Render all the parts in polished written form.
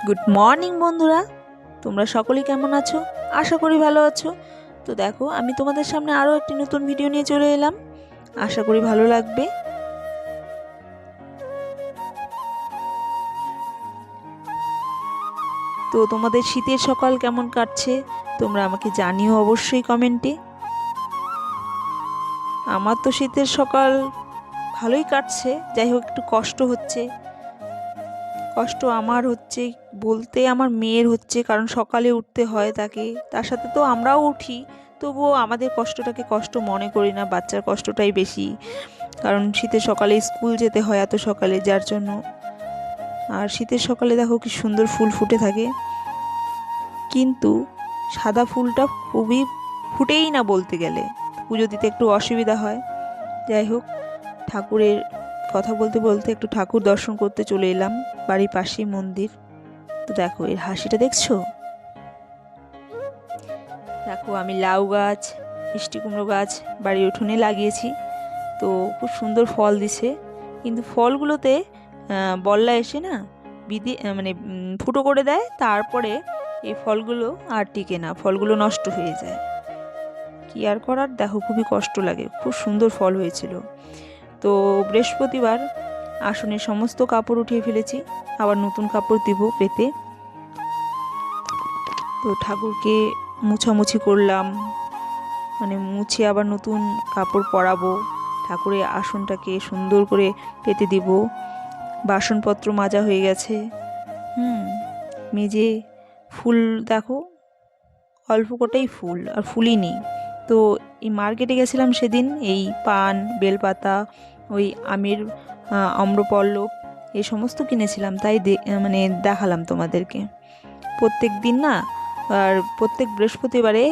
Good morning বন্ধুরা, তোমরা সকলেই কেমন আছো? আশা করি ভালো আছো। তো দেখো, আমি তোমাদের সামনে আরও একটি নতুন ভিডিও নিয়ে চলে এলাম। আশা করি ভালো লাগবে। তো তোমাদের শীতের সকাল কেমন কাটছে তোমরা আমাকে জানিও অবশ্যই কমেন্টে। আমার তো শীতের সকাল ভালোই কাটছে, যাই হোক একটু কষ্ট হচ্ছে। কষ্ট আমার হচ্ছে বলতে আমার মেয়ের হচ্ছে, কারণ সকালে উঠতে হয় তাকে, তার সাথে তো আমরাও উঠি, তবুও আমাদের কষ্টটাকে কষ্ট মনে করি না, বাচ্চার কষ্টটাই বেশি। কারণ শীতের সকালে স্কুল যেতে হয় এত সকালে, যার জন্য। আর শীতের সকালে দেখো কি সুন্দর ফুল ফুটে থাকে, কিন্তু সাদা ফুলটা খুবই ফুটেই না বলতে গেলে, পুজো দিতে একটু অসুবিধা হয়। যাই হোক, ঠাকুরের কথা বলতে বলতে একটু ঠাকুর দর্শন করতে চলে এলাম, বাড়ির পাশেই মন্দির। তো দেখো এর হাসিটা দেখছো? দেখো আমি লাউ গাছ, মিষ্টি কুমড়ো গাছ বাড়ির উঠোনে লাগিয়েছি। তো খুব সুন্দর ফল দিছে, কিন্তু ফলগুলোতে বল্লা এসে না মানে ফুটো করে দেয়, তারপরে এই ফলগুলো আর টিকে না, ফলগুলো নষ্ট হয়ে যায়। কি আর করার, দেখো খুবই কষ্ট লাগে। খুব সুন্দর ফল হয়েছিল। তো বৃহস্পতিবার আসনের সমস্ত কাপড় উঠিয়ে ফেলেছি, আবার নতুন কাপড় দিব পেতে। তো ঠাকুরকে মুছামুছি করলাম, মানে মুছে আবার নতুন কাপড় পরাবো, ঠাকুরের আসনটাকে সুন্দর করে পেতে দিব। বাসনপত্র মাজা হয়ে গেছে, মেজে ফুল দেখো অল্প কটাই ফুল, আর ফুলই নেই। তো এই মার্কেটে গেছিলাম সেদিন, এই পান, বেলপাতা, ওই আমের আম্রপল্লব এই সমস্ত কিনেছিলাম, তাই মানে দেখালাম তোমাদেরকে। প্রত্যেক দিন না, আর প্রত্যেক বৃহস্পতিবারে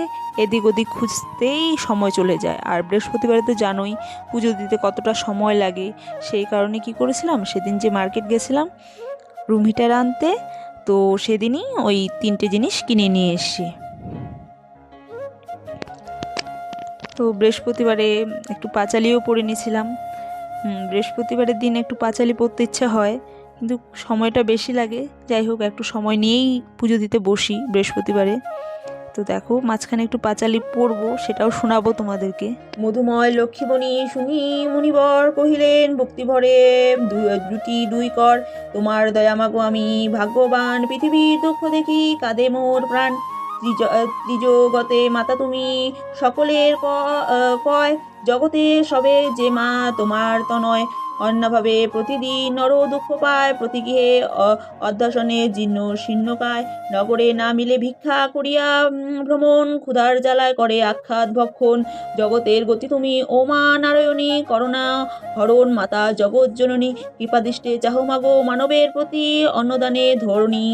এদিক ওদিক খুঁজতেই সময় চলে যায়। আর বৃহস্পতিবারে তো জানোই পুজো দিতে কতটা সময় লাগে। সেই কারণে কি করেছিলাম, সেদিন যে মার্কেট গেছিলাম রুম হিটার আনতে, তো সেদিনই ওই 3টে জিনিস কিনে নিয়ে এসেছি। তো বৃহস্পতিবারে একটু পাঁচালিও পরে নিয়েছিলাম। বৃহস্পতিবারের দিন একটু পাঁচালি পরতে ইচ্ছা হয়, কিন্তু সময়টা বেশি লাগে। যাই হোক, একটু সময় নিয়েই পুজো দিতে বসি বৃহস্পতিবারে। তো দেখো মাঝখানে একটু পাঁচালি পরবো, সেটাও শোনাবো তোমাদেরকে। মধুময় লক্ষ্মীমণি শুনি মুনিবর কহিলেন ভক্তি ভরে, দুটি দুই কর তোমার দয়া মাগো আমি ভাগ্যবান, পৃথিবীর দুঃখ দেখি কাঁদে মোর প্রাণ। ত্রিজগতে মাতা তুমি সকলের কয়, জগতে সবে যে মা তোমার তনয়। অন্যভাবে প্রতিদিন নর দুঃখ পায়, প্রতি গৃহে অধ্যাসনে জীর্ণ শীর্ণকায়। নগরে না মিলে ভিক্ষা করিয়া ভ্রমণ, ক্ষুধার জ্বালায় করে আখ্যাত ভক্ষণ। জগতের গতি তুমি ও মা নারায়ণী, করোনা হরণ মাতা জগৎ জননী। কৃপাদৃষ্টে চাহো মাগো মানবের প্রতি, অন্নদানে ধরণী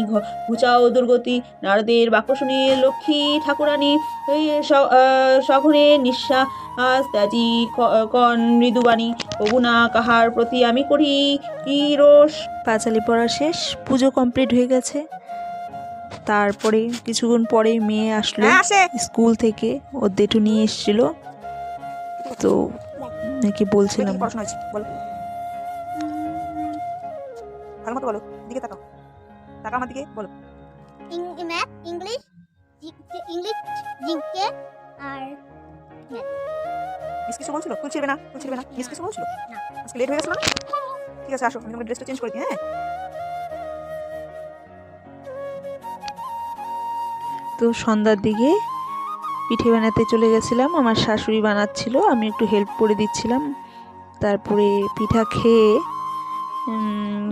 ঘুচাও দুর্গতি। নারদের বাক্য শুনে লক্ষ্মী ঠাকুরানী সঘনে নিঃশ্বাস ত্যাজি কন মৃদুবাণী। প্রভুনা কাহার প্রতি আমি করি কি রোষ। পাঁচালি পড়া শেষ, পুজো কমপ্লিট হয়ে গেছে। তারপরে কিছুক্ষণ পরে মেয়ে আসলো স্কুল থেকে, ওর দেটু নিয়ে এসেছিল। তো নাকি বলছিলাম, ভালো মতো বলো, দিকে তাকাও, তাকাও আমার দিকে, বলো। ম্যাথ, ইংলিশ, জিকে আর মিস কিছু বলছিল? ফুল ছিড়বে না, ফুল ছিড়বে না, মিস কিছু বলছিল? আজকে লেট হয়ে গেছিল না? ঠিক আছে, আসো, আমি তোমাকে ড্রেসটা চেঞ্জ করে দিই। হ্যাঁ, তো সন্ধ্যার দিকে পিঠে বানাতে চলে গেছিলাম, আমার শাশুড়ি বানাচ্ছিল, আমি একটু হেল্প করে দিচ্ছিলাম। তারপরে পিঠা খেয়ে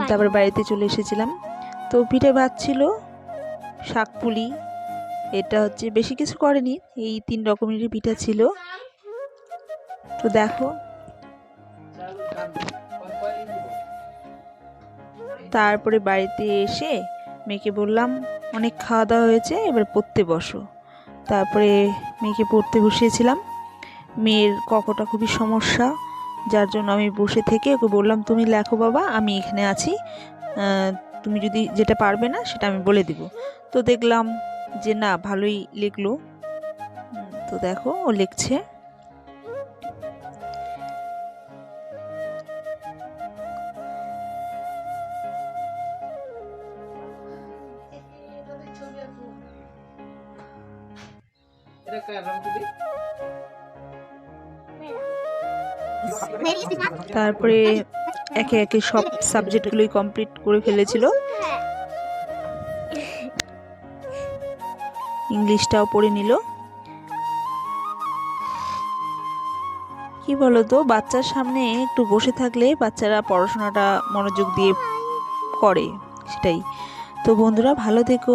তারপরে বাড়িতে চলে এসেছিলাম। তো পিঠে ভাত ছিল, শাকপুলি, এটা হচ্ছে বেশি কিছু করেনি, এই 3 রকমেরই পিঠা ছিল। তো দেখো, তারপরে বাড়িতে এসে মেয়েকে বললাম অনেক খাওয়া দাওয়া হয়েছে, এবার পড়তে বসো। তারপরে মেয়েকে পড়তে বসিয়েছিলাম। মেয়ের কটা খুবই সমস্যা, যার জন্য আমি বসে থেকে ওকে বললাম তুমি লেখো বাবা, আমি এখানে আছি, তুমি যদি যেটা পারবে না সেটা আমি বলে দিব। তো দেখলাম যে না, ভালোই লিখলো। তো দেখো ও লিখছে। Very easy, huh? তারপরে একে একে সব সাবজেক্টগুলোই কমপ্লিট করে ফেলেছিল। ইংলিশটাও পড়ে নিল। কি বলতো, বাচ্চার সামনে একটু বসে থাকলে বাচ্চারা পড়াশোনাটা মনোযোগ দিয়ে করে, সেটাই। তো বন্ধুরা, ভালো থেকো।